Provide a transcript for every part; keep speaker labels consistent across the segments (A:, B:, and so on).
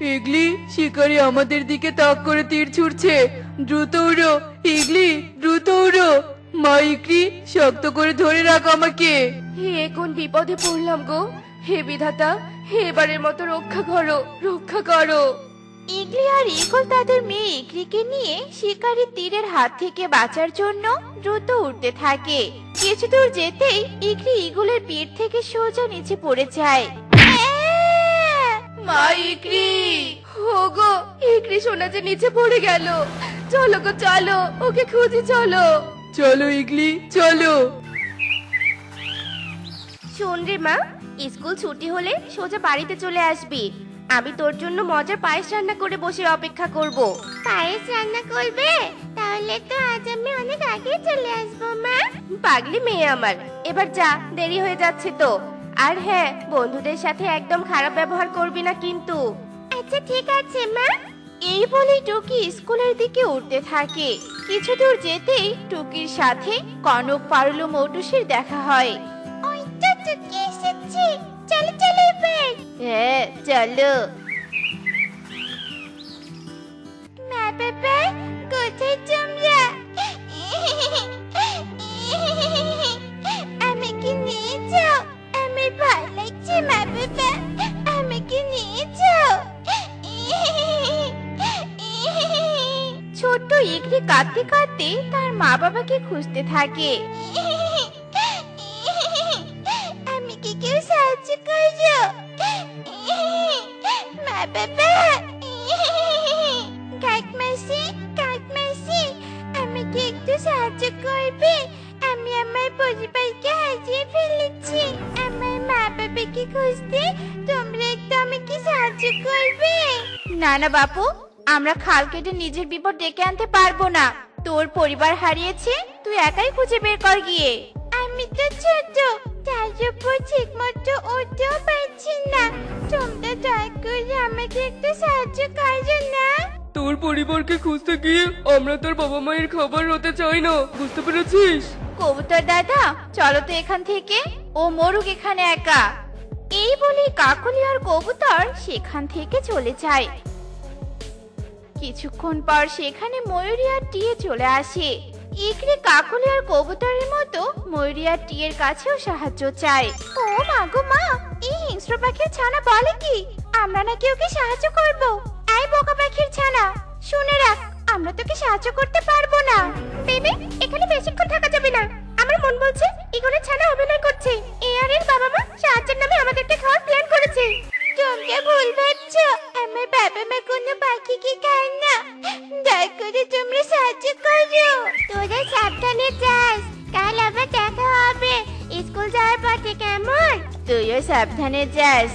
A: ইগলি, শিকারি আমাদের দিকে তাক করে তীর ছুড়ছে। দ্রুত উড়ো ইগলি, দ্রুত উড়ো। মা ইগলি, শক্ত করে ধরে রাখ আমাকে।
B: হে, কোন বিপদে পড়লাম গো। হে বিধাতা, হে এবারের মতো রক্ষা করো, রক্ষা করো।
C: ইগলি আর ঈগল তাদের মেয়ে ইগলিকে নিয়ে শিকারীর তীরের হাত থেকে বাঁচার জন্য দ্রুত উঠতে থাকে। কিছু দূর যেতেই ইগলি ঈগলের পিঠ থেকে সোজা নিচে পড়ে যায়।
B: মা ইকরি, ওগো ইকরি সোনা যে নিচে পড়ে গেল। চলো গো চলো, ওকে খুঁজে চলো।
A: চলো ইগলি, চলো।
B: শোন রে মা, স্কুল ছুটি হলে সোজা বাড়িতে চলে আসবি। আমি তোর জন্য মজার পায়েস রান্না করে বসে অপেক্ষা করব।
C: পায়েস রান্না করবে? তাহলে তো আজ আমি অনেক আগে চলে আসবো মা।
B: পাগলি মেয়ে আমার, এবার যা, দেরি হয়ে যাচ্ছে তো। আর হ্যাঁ, বন্ধুদের সাথে একদম খারাপ ব্যবহার করবি না কিন্তু।
C: আচ্ছা ঠিক আছে মা। এই বলে টুকি স্কুলের দিকে উঠতে থাকে। কিছু দূর যেতেই টুকির সাথে কনক, পারুল ও মৌটুসির দেখা হয়। ওই তো টুকি এসেছে, চলো চলো এবার।
B: হ্যাঁ চলো।
C: মা বাবা, কোথায় তোমরা? আমাকে নিয়ে যাও, আমার ভয় লাগছে। মা বাবা, আমাকে নিয়ে যাও। ছোট্ট ইগলি কাঁদতে কাঁদতে তার মা বাবাকে খুঁজতে থাকে। আমি কি কেউ সাহায্য করো? মা বাবা, কাকমাসি, কাকমাসি, আমাকে একটু সাহায্য করবে? আমি আমার পরিবারকে হারিয়ে ফেলেছি। আমার মা বাবাকে খুঁজতে তোমরা একটু আমাকে সাহায্য করবে? না না বাপু, আমরা খাল কেটে নিজের বিপদ ডেকে আনতে পারবো না। তোর পরিবার হারিয়েছে, তুই একাই খুঁজে বের কর গিয়ে। আমি তো ছোট, তার উপর ঠিক মতো উঠতেও পারছি না। তোমরা দয়া করে আমাকে একটু সাহায্য করো না।
A: তোর পরিবারকে খুঁজতে গিয়ে আমরা তোর বাবা মায়ের খাবার হতে চাই না, বুঝতে পেরেছিস?
C: কবুতর দাদা, চলো তো এখান থেকে, ও মরুক এখানে একা। এই বলে কাকলি আর কবুতর সেখান থেকে চলে যায়। কিছুক্ষণ পর সেখানে ময়ূরী আর টিয়ে চলে আসে। ইকরি কাকলি আর কবুতরের মতো ময়ূরী আর টিয়ের কাছেও সাহায্য চায়। ও মা গো মা, এই হিংস্র পাখির ছানা বলে কি আমরা নাকি ওকে সাহায্য করব? এই বোকা পাখির ছানা, শুনে রাখ, আমরা তোকে সাহায্য করতে পারবো না। বেবি, এখানে বেশিক্ষণ থাকা যাবে না। আমার মন বলছে ইগলের ছানা অভিনয় করছে। এর বাবা মা সাহায্যের নামে আমাদেরকে খাওয়ার প্ল্যান করেছে। তোমরা ভুল ভাবছো, আমার বাবা মা কোনো পাখিকে খায় না। দয়া করে তোমরা সাহায্য করো। তোরা সাবধানে যাস, কাল আবার দেখা হবে স্কুল যাওয়ার পথে, কেমন? তুইও সাবধানে যাস।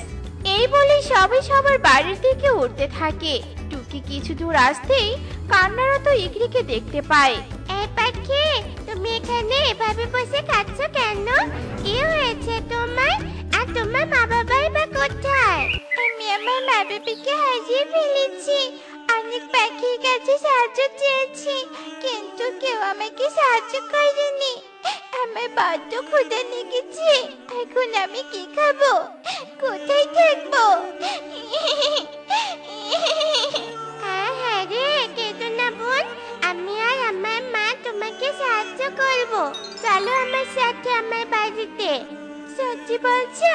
C: এই বলে সবাই সবার বাড়ির দিকে উঠতে থাকে। টুকি কিছু দূর আসতেই কান্নারত ইগরিকে দেখতে পায়। এই পাখি, তুমি এখানে এভাবে বসে কাঁদছো কেন? কি হয়েছে তোমার? আর তোমার মা বাবাই বা কোথায়? আমি আমার মা বাবাকে হারিয়ে ফেলেছি। অনেক পাখির কাছে সাহায্য চেয়েছি, কিন্তু কেউ আমাকে সাহায্য করেনি। আমার বড্ড ক্ষুধা লেগেছে, এখন আমি কি খাবো? কোথায় থাকবো? হ্যাঁ রে, কেঁদো না বোন, আমি আর আমার মা তোমাকে সাহায্য করবো। চলো আমার সাথে আমার বাড়িতে। সত্যি বলছো?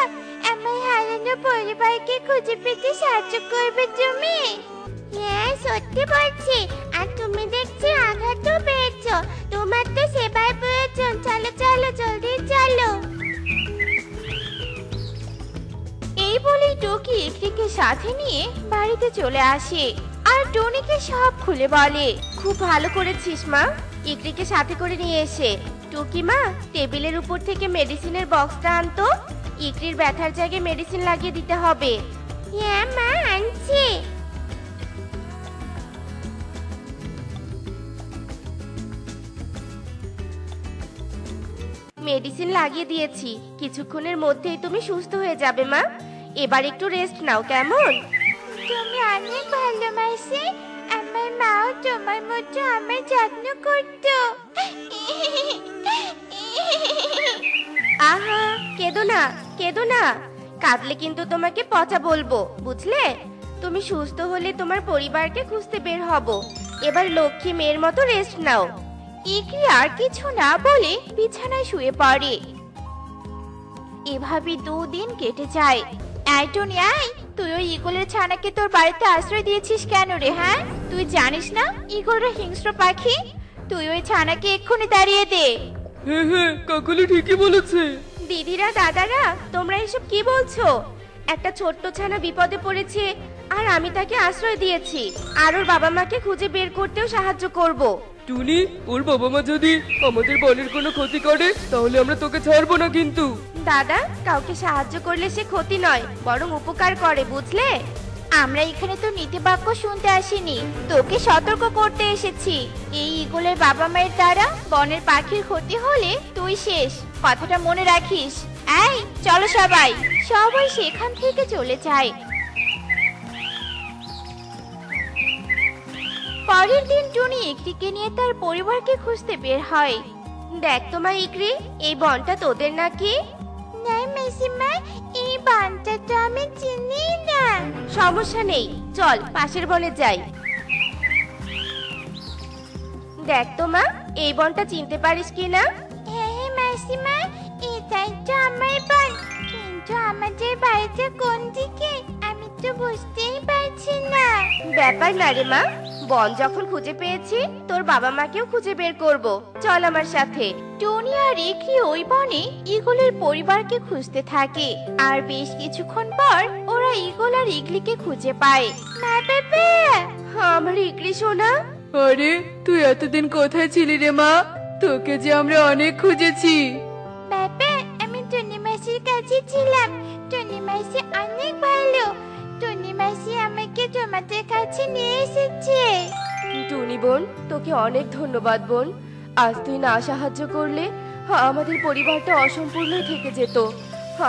C: আমার হারানো পরিবারকে খুঁজে পেতে সাহায্য করবে তুমি? হ্যাঁ সত্যি বলছি। আর তুমি দেখছি আঘাতও পেয়েছো, তোমার তো সেবার প্রয়োজন। চলো চলো, জলদি চলো। এই বলেই টুকি ইকরিকে সাথে নিয়ে বাড়িতে চলে আসে আর টনিকে সব খুলে বলে।
B: খুব ভালো করেছিস মা, ইকরিকে সাথে করে নিয়ে এসে। টুকি মা, টেবিলের উপর থেকে মেডিসিনের বক্সটা আনতো। ইকরির ব্যথার জায়গায় মেডিসিন লাগিয়ে দিতে হবে।
C: হ্যাঁ মা, আনছি।
B: মেডিসিন লাগিয়ে দিয়েছি, কিছুক্ষণের মধ্যেই তুমি সুস্থ হয়ে যাবে মা। এবার একটু রেস্ট নাও, কেমন?
C: তুমি অনেক ভালোবাসে। আমার মাও তোমার মতো আমার যত্ন করতো।
B: আহা, কেঁদো না, কেঁদো না। কাঁদলে কিন্তু তোমাকে পচা বলবো, বুঝলে? তুমি সুস্থ হলে তোমার পরিবারকে খুঁজতে বের হব। এবার লক্ষ্মী মেয়ের মতো রেস্ট নাও।
C: ইকরি আর কিছু না বলে বিছানায় শুয়ে পড়ে। এভাবে 2 দিন কেটে যায়। এই টুনি, আয়, তুই ওই ঈগলের ছানাকে তোর বাড়িতে আশ্রয় দিয়েছিস কেন রে? হ্যাঁ, তুই জানিস না ঈগলরা হিংস্র পাখি? তুই ওই ছানাকে এক্ষুনি তাড়িয়ে দে।
A: হ্যাঁ হ্যাঁ, কাকলি ঠিকই বলেছে।
B: দিদিরা, দাদারা, তোমরা এসব কি বলছো? একটা ছোট্ট ছানা বিপদে পড়েছে আর আমি তাকে আশ্রয় দিয়েছি, আর ওর বাবা মাকে খুঁজে বের করতেও সাহায্য করব।
A: টুনি, ওর বাবা মা যদি আমাদের বনের কোনো ক্ষতি করে তাহলে আমরা তোকে ছাড়বো না কিন্তু।
B: দাদা, কাউকে সাহায্য করলে সে ক্ষতি নয়, বরং উপকার করে, বুঝলে?
C: আমরা এখানে তো নীতিবাক্য শুনতে আসিনি, তোকে সতর্ক করতে এসেছি। এই ঈগলের বাবা মায়ের দ্বারা বনের পাখির ক্ষতি হলে তুই শেষ, কথাটা মনে রাখিস। এই চলো সবাই। সবাই সেখান থেকে চলে যায়। পরের দিন টুনি ইকরিকে নিয়ে তার পরিবারকে খুঁজতে বের হয়।
B: দেখ তো মা ইকরি, এই বনটা তোদের নাকি?
C: না মাসিমা, এই বনটা তো আমি চিনি না।
B: সমস্যা নেই, চল পাশের বনে যাই। দেখ তো মা, এই বনটা চিনতে পারিস কিনা?
C: হ্যাঁ হ্যাঁ মাসিমা, এটাই তো আমার বন, কিন্তু আমাদের বাড়িটা কোন দিকে আমি তো বুঝতেই পারছি না।
B: ব্যাপার না রে মা, বন যখন খুঁজে পেয়েছি তোর বাবা মাকেও খুঁজে বের করব, চল আমার সাথে।
C: টনি আর ইকরি ওই বনে ঈগলের পরিবারকে খুঁজতে থাকে, আর বেশ কিছুক্ষণ পর ওরা ঈগল আর ইগলিকে খুঁজে পায়। মা বাবা,
B: আমার ইকরি সোনা।
A: আরে, তুই এতদিন কোথায় ছিলি রে মা? তোকে যে আমরা অনেক খুঁজেছি।
C: বাবা, আমি টনি মাসির কাছে ছিলাম। টনি মাসি অনেক ভালো। টনি মাসি আমাকে তোমাদের কাছে নিয়ে এসেছে।
B: টুনি বোন, তোকে অনেক ধন্যবাদ বোন। আজ তুই না সাহায্য করলে আমাদের পরিবারটা অসম্পূর্ণই থেকে যেত।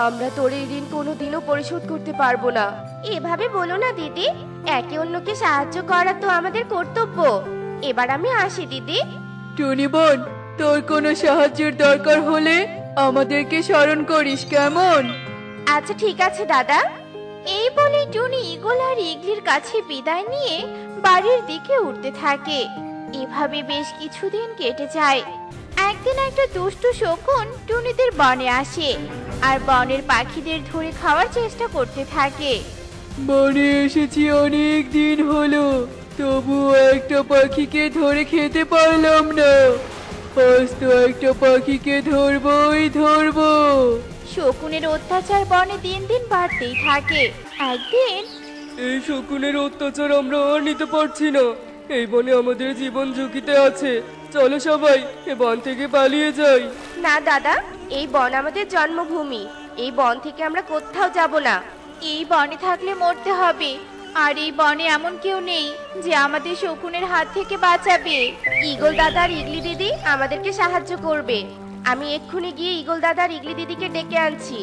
B: আমরা তোর এই ঋণ কোনোদিনও পরিশোধ করতে পারবো না। এভাবে বলো না দিদি, একে অন্যকে সাহায্য করা তো আমাদের কর্তব্য। এবার আমি আসি দিদি।
A: টুনি বোন, তোর কোনো সাহায্যের দরকার হলে আমাদেরকে স্মরণ করিস, কেমন?
B: আচ্ছা ঠিক আছে দাদা।
C: এই বলে টুনি ঈগল আর ইগলির কাছে বিদায় নিয়ে বাড়ির দিকে উঠতে থাকে। এভাবে বেশ কিছুদিন কেটে যায়। একদিন একটা দুষ্টু শকুন টুনিদের বনে আসে আর বনের পাখিদের ধরে খাওয়ার চেষ্টা করতে থাকে।
A: বনে এসেছি অনেক দিন হলো, তবুও একটা পাখিকে ধরে খেতে পারলাম না। আজ তো একটা পাখিকে ধরবো।
C: শকুনের অত্যাচার বনে দিন দিন বাড়তেই থাকে। একদিন
A: এই শকুনের অত্যাচার আমরা আর নিতে পারছি না। এই বনে আমাদের জীবন ঝুঁকিতে আছে। চলো সবাই এ বন থেকে পালিয়ে যাই।
B: না দাদা, এই বন আমাদের জন্মভূমি। এই বন থেকে আমরা কোথাও যাব না।
C: এই বনে থাকলে মরতে হবে, আর এই বনে এমন কেউ নেই যে আমাদের শকুনের হাত থেকে বাঁচাবে।
B: ঈগল দাদা আর ইগলি দিদি আমাদেরকে সাহায্য করবে। আমি এক্ষুনি গিয়ে ঈগল দাদা আর ইগলি দিদিকে ডেকে আনছি।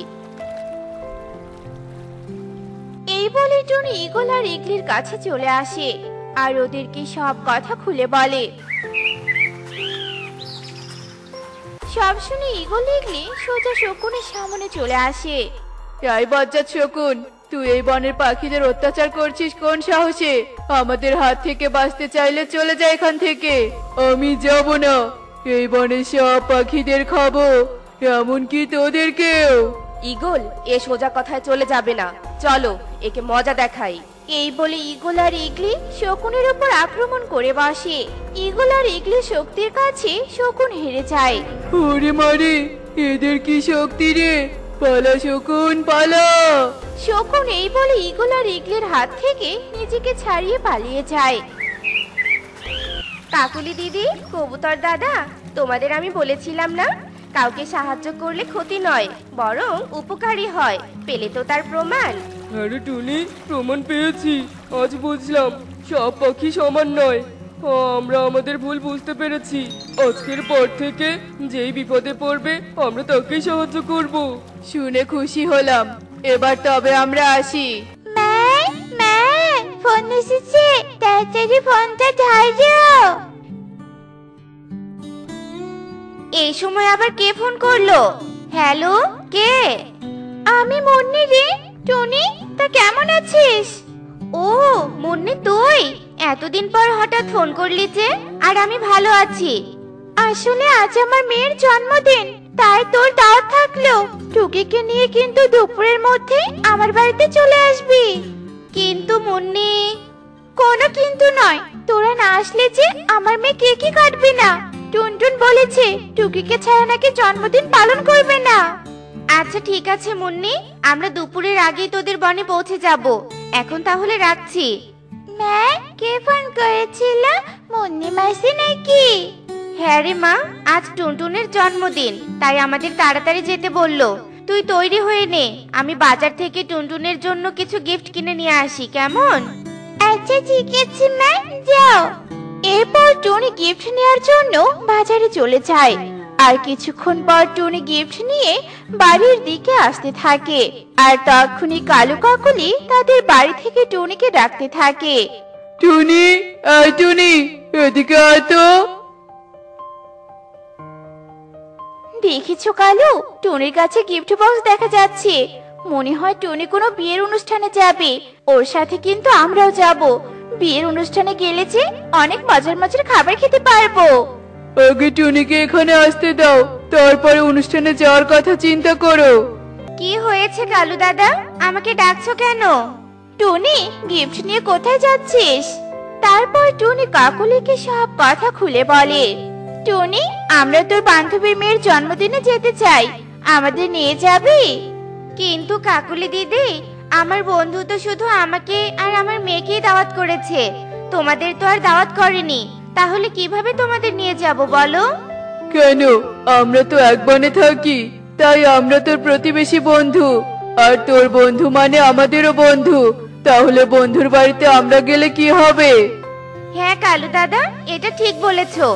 C: এই বলে টুনি ঈগল আর ইগলির কাছে চলে আসে আর ওদেরকে সব কথা খুলে বলে। সব শুনে ঈগল ইগলি সোজা শকুনের সামনে চলে আসে।
A: এই বজ্জাত শকুন, তুই এই বনের পাখিদের অত্যাচার করছিস কোন সাহসে? আমাদের হাত থেকে বাঁচতে চাইলে চলে যা এখান থেকে। আমি যাব না। এই বনের সব পাখিদের খাবো, এমনকি তোদেরকেও।
B: ঈগল, এ সোজা কথায় চলে যাবে না, চলো একে মজা দেখাই।
C: এই বলে ঈগল আর ইগলি শকুনের উপর আক্রমণ করে বসে। ঈগল আর ইগলির শক্তির কাছে শকুন হেরে যায়।
A: ওরে মারে, এদের কি শক্তি রে! পালা শকুন, পালা!
C: শকুন এই বলে ঈগল আর ইগলির হাত থেকে নিজেকে ছাড়িয়ে পালিয়ে যায়।
B: কাকুলি দিদি, কবুতর দাদা, তোমাদের আমি বলেছিলাম না, কাউকে সাহায্য করলে ক্ষতি নয় বরং উপকারী হয়। পেলে তো তার প্রমাণ।
A: আরে টুনি, প্রমাণ পেয়েছি। আজ বুঝলাম সব পাখি সমান নয়। আমরা আমাদের ভুল বুঝতে পেরেছি। আজকের পর থেকে যেই বিপদে পড়বে আমরা তাকেই সাহায্য করব। শুনে খুশি হলাম। এবার তবে আমরা আসি।
C: মা, ফোন এসেছে, তাড়াতাড়ি ফোনটা ধরো।
B: এই সময় আবার কে ফোন করলো? হ্যালো, কে?
C: আমি মুন্নি রে। টুনি, তা কেমন আছিস? ও মুন্নি, তুই এতদিন পর হঠাৎ ফোন করলি যে? আর আমি ভালো আছি। আসলে আজ আমার মেয়ের জন্মদিন, তাই তোর দাওয়াত থাকলো। টুকিকে নিয়ে কিন্তু দুপুরের মধ্যে আমার বাড়িতে চলে আসবি। কিন্তু মুন্নি। কোনো কিন্তু নয়, তোরা না আসলে যে আমার মেয়ে কেকই কাটবে না। টুনটুন বলেছে টুকিকে ছাড়া নাকি জন্মদিন পালন করবে না। আচ্ছা ঠিক আছে মুন্নি, আমরা দুপুরের আগেই তোদের বনে পৌঁছে যাব। এখন তাহলে রাখছি। মা, কে ফোন করেছিল? মুন্নি মাসি নাকি? হ্যাঁ রে মা, আজ টুনটুনের জন্মদিন, তাই আমাদের তাড়াতাড়ি যেতে বললো। তুই তৈরি হয়ে নে, আমি বাজার থেকে টুনটুনের জন্য কিছু গিফট কিনে নিয়ে আসি, কেমন? আচ্ছা ঠিক আছে মা, যাও। এরপর টুনি গিফট নেওয়ার জন্য বাজারে চলে যায়। আর কিছুক্ষণ পর টুনি গিফট নিয়ে বাড়ির দিকে আসতে থাকে। আর তখনই কালু কাকলি তাদের বাড়ি থেকে টুনিকে ডাকতে থাকে।
A: টুনি, আয় টুনি, এদিকে আয় তো।
C: দেখেছো কালু, টুনির কাছে গিফট বক্স দেখা যাচ্ছে। মনে হয় টুনি কোনো বিয়ের অনুষ্ঠানে যাবে। ওর সাথে কিন্তু আমরাও যাব। বিয়ের অনুষ্ঠানে গেলে যে অনেক মজার মজার খাবার খেতে পারবো।
A: আগে টুনিকে এখানে আসতে দাও, তারপরে অনুষ্ঠানে যাওয়ার কথা চিন্তা করো।
C: কি হয়েছে কালু দাদা, আমাকে ডাকছো কেন? টুনি, গিফট নিয়ে কোথায় যাচ্ছিস? তারপর টুনি কাকুলিকে সব কথা খুলে বলে। টুনি, আমরা তোর বান্ধবীর মেয়ের জন্মদিনে যেতে চাই, আমাদের নিয়ে যাবি? কিন্তু কাকুলি দিদি, আমার বন্ধু তো শুধু আমাকে আর আমার মেয়েকেই দাওয়াত করেছে, তোমাদের তো আর দাওয়াত করেনি। তাহলে কিভাবে তোমাদের নিয়ে যাব বলো?
A: কেন, আমরা তো এক বনে থাকি, তাই আমরা তোর প্রতিবেশী বন্ধু। আর তোর বন্ধু মানে আমাদেরও বন্ধু। তাহলে বন্ধুর বাড়িতে আমরা গেলে কি হবে?
C: হ্যাঁ কালু দাদা, এটা ঠিক বলেছো।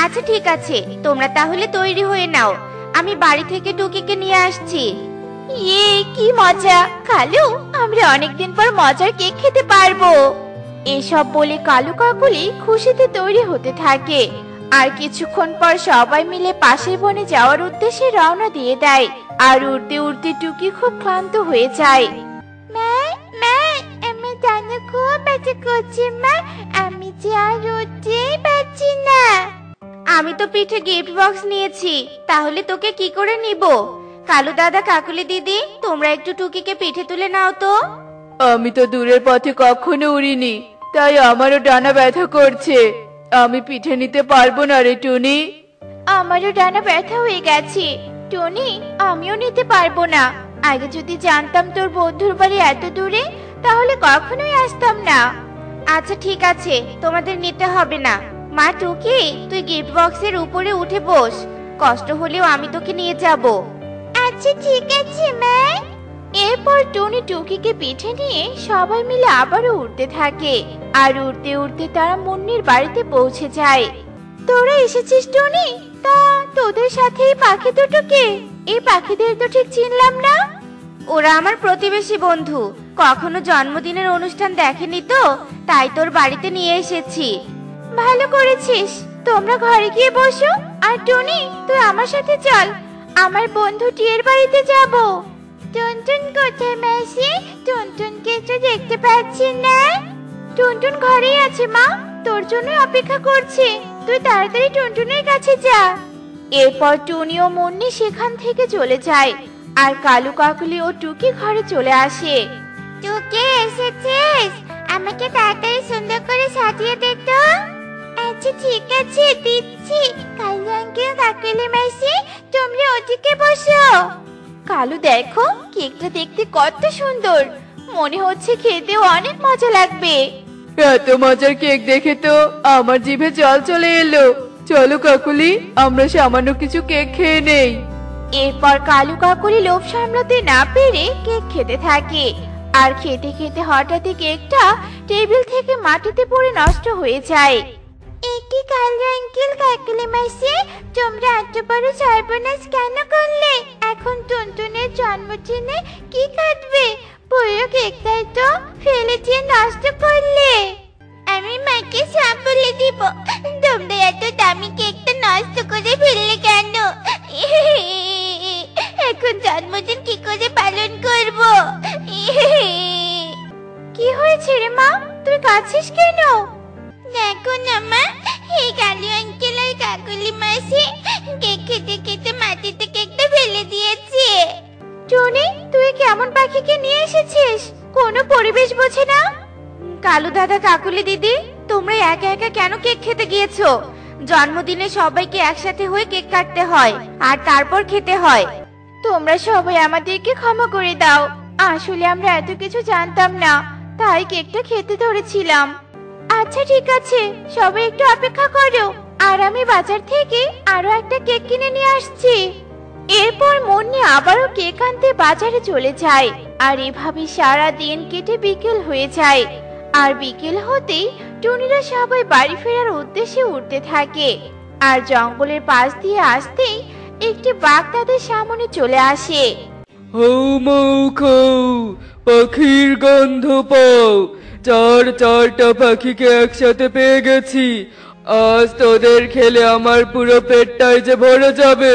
C: আচ্ছা ঠিক আছে, তোমরা তাহলে তৈরি হয়ে নাও, আমি বাড়ি থেকে টুকিকে নিয়ে আসছি। ইয়ে, কি মজা! কালু, আমরা অনেকদিন পর মজার কেক খেতে পারবো। এসব বলে কালু কাকুলি খুশিতে তৈরি হতে থাকে। আর কিছুক্ষণ পর সবাই মিলে পাশের বনে যাওয়ার উদ্দেশ্যে রওনা দিয়ে দেয়। আর উড়তে উড়তে টুকি খুব ক্লান্ত হয়ে যায়। মা, মা, আমি জানো খুব ব্যথা করছে মা, আমি যে আর উঠতেই পারছি না। আমি তো পিঠে গিফট বক্স নিয়েছি, তাহলে তোকে কি করে নিব? কালু দাদা, কাকুলি দিদি, তোমরা একটু টুকিকে পিঠে তুলে নাও তো।
A: আমি তো দূরের পথে কখনো উড়িনি, তাই আমারও ডানা ব্যথা করছে। আমি পিঠে নিতে পারবো না রে টুনি।
C: আমারও ডানা ব্যথা হয়ে গেছে টনি, আমিও নিতে পারবো না। আগে যদি জানতাম তোর বন্ধুর বাড়ি এত দূরে, তাহলে কখনোই আসতাম না। আচ্ছা ঠিক আছে, তোমাদের নিতে হবে না। মা টুকি, তুই গিফট বক্সের উপরে উঠে বস, কষ্ট হলেও আমি তোকে নিয়ে যাব। আচ্ছা ঠিক আছে মা। এরপর টনি টুকিকে পিঠে নিয়ে সবাই মিলে আবারও উঠতে থাকে। আর উড়তে উড়তে তারা মুন্নির বাড়িতে পৌঁছে যায়। তোরা এসেছিস টনি? তা তোদের সাথে এই পাখি দুটোকে? এই পাখিদের তো ঠিক চিনলাম না। ওরা আমার প্রতিবেশী বন্ধু, কখনো জন্মদিনের অনুষ্ঠান দেখেনি তো, তাই তোর বাড়িতে নিয়ে এসেছি। ভালো করেছিস, তোমরা ঘরে গিয়ে বসো। আর টনি, তুই আমার সাথে চল, আমার বন্ধু টিয়ের বাড়িতে যাব। টুনটুন কোথায় মাসি? টুনটুনকে তো দেখতে পাচ্ছি না। টুনটুন ঘরেই আছে মা, তোর জন্য অপেক্ষা করছে। তুই তাড়াতাড়ি টুনটুনের কাছে যা। এরপর টুনি ও মুন্নি সেখান থেকে চলে যায়। আর কালু কাকুলি ও টুকি ঘরে চলে আসে। টুকি এসেছিস? আমাকে তাড়াতাড়ি সুন্দর করে সাজিয়ে দে তো। আচ্ছা ঠিক আছে, দিচ্ছি। কালু আঙ্কেল, কাকুলি মাসি, তোমরা ওদিকে বসো। কালু দেখো, কেকটা দেখতে কত সুন্দর, মনে হচ্ছে খেতেও অনেক মজা লাগবে।
A: এত মজার কেক দেখে তো আমার জিভে জল চলে এলো। চলো কাকুলি, আমরা সামান্য কিছু কেক খেয়ে নেই।
C: এরপর কালু কাকুলি লোভ সামলাতে না পেরে কেক খেতে থাকে। আর খেতে খেতে হঠাৎই কেকটা টেবিল থেকে মাটিতে পড়ে নষ্ট হয়ে যায়। একি কালু আঙ্কেল, কাকুলি মাসি, তোমরা এত বড় সর্বনাশ কেন করলে? এখন টুনটুনের জন্মদিনে কি কাটবে? পুরো কেকটাই তো ফেলে দিয়ে নষ্ট করলে। আমি মাকে সব বলে দিব, তোমরা এত দামি কেকটা নষ্ট করে ফেললে কেন? এখন জন্মদিন কি করে পালন করব? কি হয়েছে হয়েছে রে মা, তুই কাঁদছিস কেন? দেখো না মা, এই কালু আঙ্কেল আর কাকুলি মাসি কেক খেতে খেতে মাটিতে কেকটা ফেলে দিয়েছে। টনি, তুই কেমন পাখিকে নিয়ে এসেছিস? কোনো পরিবেশ বোঝে না। কালু দাদা, কাকুলি দিদি, তোমরা একা একা কেন কেক খেতে গিয়েছো? জন্মদিনে সবাইকে একসাথে হয়ে কেক কাটতে হয় আর তারপর খেতে হয়। তোমরা সবাই আমাদেরকে ক্ষমা করে দাও, আসলে আমরা এত কিছু জানতাম না, তাই কেকটা খেতে ধরেছিলাম। আচ্ছা ঠিক আছে, সবাই একটু অপেক্ষা করো, আর আমি বাজার থেকে আরো একটা কেক কিনে নিয়ে আসছি। এরপর মুন্নি আবারও কেক আনতে বাজারে চলে যায়, আর এভাবে সারা দিন কেটে বিকেল হয়ে যায়। আর বিকেল হতেই টুনিরা সবাই বাড়ি ফেরার উদ্দেশ্যে উঠতে থাকে। আর জঙ্গলের পাশ দিয়ে আসতেই একটি বাঘ তাদের সামনে চলে আসে।
A: হৌ মৌ খৌ, পাখির গন্ধ পাও। চারটা পাখিকে একসাথে পেয়ে গেছি। আজ তোদের খেলে আমার পুরো পেটটাই যে ভরে যাবে।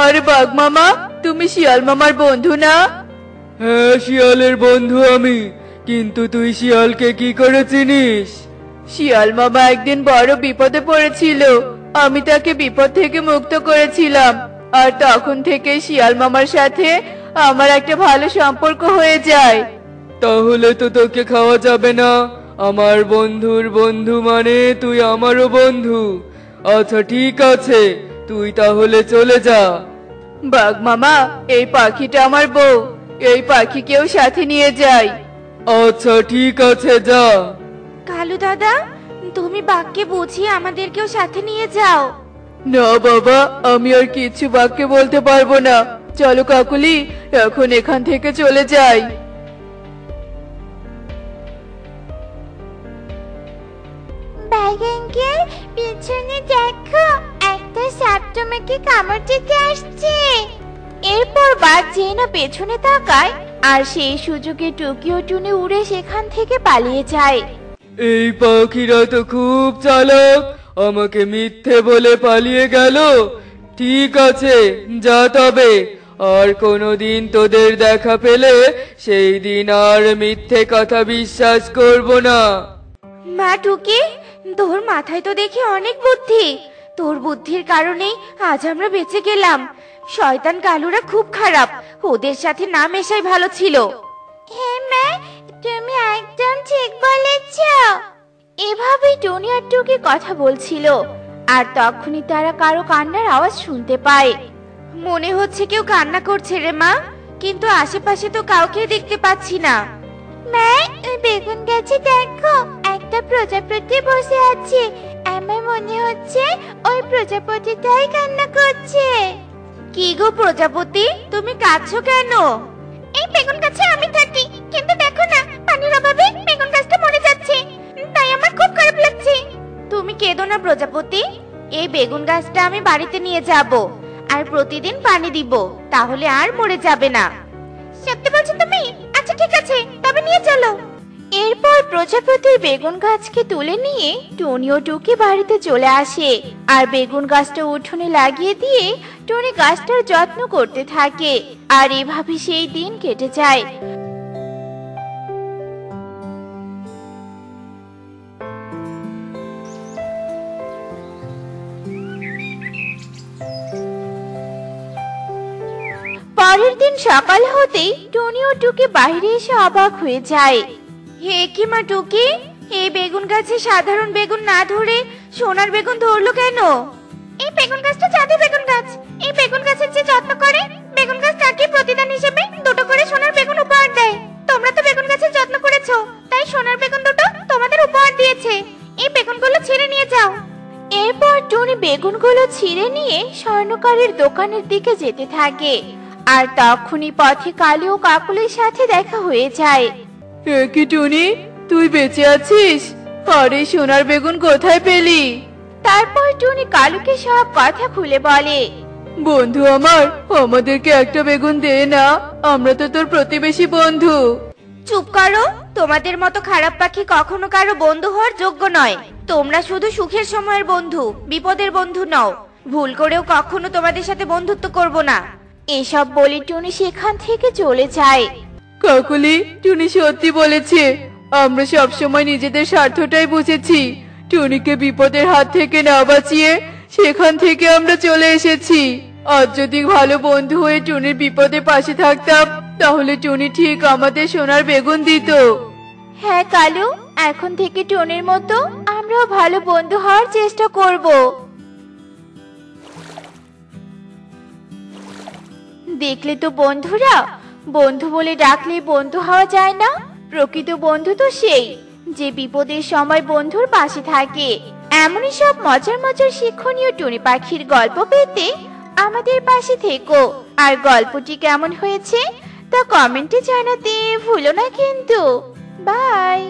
B: আরে বাঘ মামা, তুমি শিয়াল মামার বন্ধু না?
A: হ্যাঁ, শিয়ালের বন্ধু আমি। কিন্তু তুই শিয়ালকে কি করে চিনিস?
B: শিয়াল মামা একদিন বড় বিপদে পড়েছিল, আমি তাকে বিপদ থেকে মুক্ত করেছিলাম, আর তখন থেকে শিয়াল মামার সাথে আমার একটা ভালো সম্পর্ক হয়ে যায়।
A: তাহলে তো তোকে খাওয়া যাবে না। আমার বন্ধুর বন্ধু মানে তুই আমারও বন্ধু। আচ্ছা ঠিক আছে, তুই তাহলে চলে যা।
B: বাঘ মামা, এই পাখিটা আমার বউ, এই পাখিকেও সাথে নিয়ে যাই।
A: আচ্ছা ঠিক আছে, যা।
C: কালু দাদা, তুমি বাঘকে বুঝিয়ে আমাদেরকেও সাথে নিয়ে যাও।
B: না বাবা, আমি আর কিছু বাঘকে বলতে পারবো না। চলো কাকুলি, এখন এখান থেকে চলে যাই।
C: বাঘ আঙ্কেল, পিছনে দেখো, একটা সাপ তোমাকে কামড় দিতে আসছে। এরপর বাঘ যেই না পেছনে তাকায়, আর সেই সুযোগে টুকি ও টুনি উড়ে সেখান থেকে পালিয়ে যায়।
A: এই পাখিরা তো খুব চালাক, আমাকে মিথ্যে বলে পালিয়ে গেল। ঠিক আছে, যা তবে। আর কোনোদিন তোদের দেখা পেলে সেই দিন আর মিথ্যে কথা বিশ্বাস করব না।
C: মা টুকি, তোর মাথায় তো দেখি অনেক বুদ্ধি। তোর বুদ্ধির কারণেই আজ আমরা বেঁচে গেলাম। শয়তান কালুরা খুব খারাপ, ওদের সাথে না মেশাই ভালো ছিল। হ্যাঁ মা, তুমি একদম ঠিক বলেছ। এভাবেই টনি আর টুকি কথা বলছিল, আর তখনই তারা কারো কান্নার আওয়াজ শুনতে পায়। মনে হচ্ছে কেউ কান্না করছে রে মা, কিন্তু আশেপাশে তো কাউকে দেখতে পাচ্ছি না। মা, ওই বেগুন গাছে দেখো, একটা প্রজাপতি বসে আছে। আমার মনে হচ্ছে ওই প্রজাপতিটাই কান্না করছে। কি গো প্রজাপতি, তুমি কাঁদছো কেন? এই বেগুন গাছে আমি থাকি, কিন্তু দেখো না, পানির অভাবে বেগুন গাছটা মরে যাচ্ছে, তাই আমার খুব খারাপ লাগছে। তুমি কেঁদো না প্রজাপতি, এই বেগুন গাছটা আমি বাড়িতে নিয়ে যাব, আর প্রতিদিন পানি দিব, তাহলে আর মরে যাবে না। সত্যি বলছো তুমি? আচ্ছা ঠিক আছে, তবে নিয়ে চলো। এরপর প্রজাপতির বেগুন গাছকে তুলে নিয়ে টনি ও টুকি বাড়িতে চলে আসে, আর বেগুন গাছটা উঠোনে লাগিয়ে দিয়ে টনি গাছটার যত্ন করতে থাকে। আর এভাবে সেই দিন কেটে যায়। পরের দিন সকাল হতেই টনি ও টুকি বাইরে এসে অবাক হয়ে যায়। হে কি মা টুকি, এই বেগুন গাছে সাধারণ বেগুন না ধরে সোনার বেগুন ধরলো কেন? এই বেগুন গাছটা জাদু বেগুন গাছ। এই বেগুন গাছের যে যত্ন করে, বেগুন গাছ তাকে প্রতিদান হিসেবে দুটো করে সোনার বেগুন উপহার দেয়। তোমরা তো বেগুন গাছের যত্ন করেছো, তাই সোনার বেগুন দুটো তোমাদের উপহার দিয়েছে। এই বেগুনগুলো ছিঁড়ে নিয়ে যাও। এরপর টুনি বেগুনগুলো ছিঁড়ে নিয়ে স্বর্ণকারের দোকানের দিকে যেতে থাকে, আর তখনই পথে কালু ও কাকুলির সাথে দেখা হয়ে যায়।
B: কি টুনি, তুই বেঁচে আছিস? আরে সোনার বেগুন কোথায় পেলি?
C: তারপর টুনি কালুকে সব কথা খুলে বলে।
B: বন্ধু আমার, আমাদেরকে একটা বেগুন দে না, আমরা তো তোর প্রতিবেশী বন্ধু।
C: চুপ করো, তোমাদের মতো খারাপ পাখি কখনো কারো বন্ধু হওয়ার যোগ্য নয়। তোমরা শুধু সুখের সময়ের বন্ধু, বিপদের বন্ধু নও। ভুল করেও কখনো তোমাদের সাথে বন্ধুত্ব করব না। এসব বলে টুনি সেখান থেকে চলে যায়।
D: কাকুলি, টুনি সত্যি বলেছে। আমরা সবসময় নিজেদের স্বার্থটাই বুঝেছি। টুনিকে বিপদের হাত থেকে না বাঁচিয়ে সেখান থেকে আমরা চলে এসেছি। আজ যদি ভালো বন্ধু হয়ে টুনির বিপদে পাশে থাকতাম, তাহলে টুনি ঠিক আমাদের সোনার বেগুন দিত।
C: হ্যাঁ কালু, এখন থেকে টুনির মতো আমরাও ভালো বন্ধু হওয়ার চেষ্টা করব। দেখলে তো বন্ধুরা, বন্ধু বলে ডাকলে বন্ধু হওয়া যায় না। প্রকৃত বন্ধু তো সেই যে বিপদের সময় বন্ধুর পাশে থাকে। এমনই সব মজার মজার শিক্ষণীয় টুনি পাখির গল্প পেতে আমাদের পাশে থেকো। আর গল্পটি কেমন হয়েছে তা কমেন্টে জানাতে ভুলো না কিন্তু। বাই।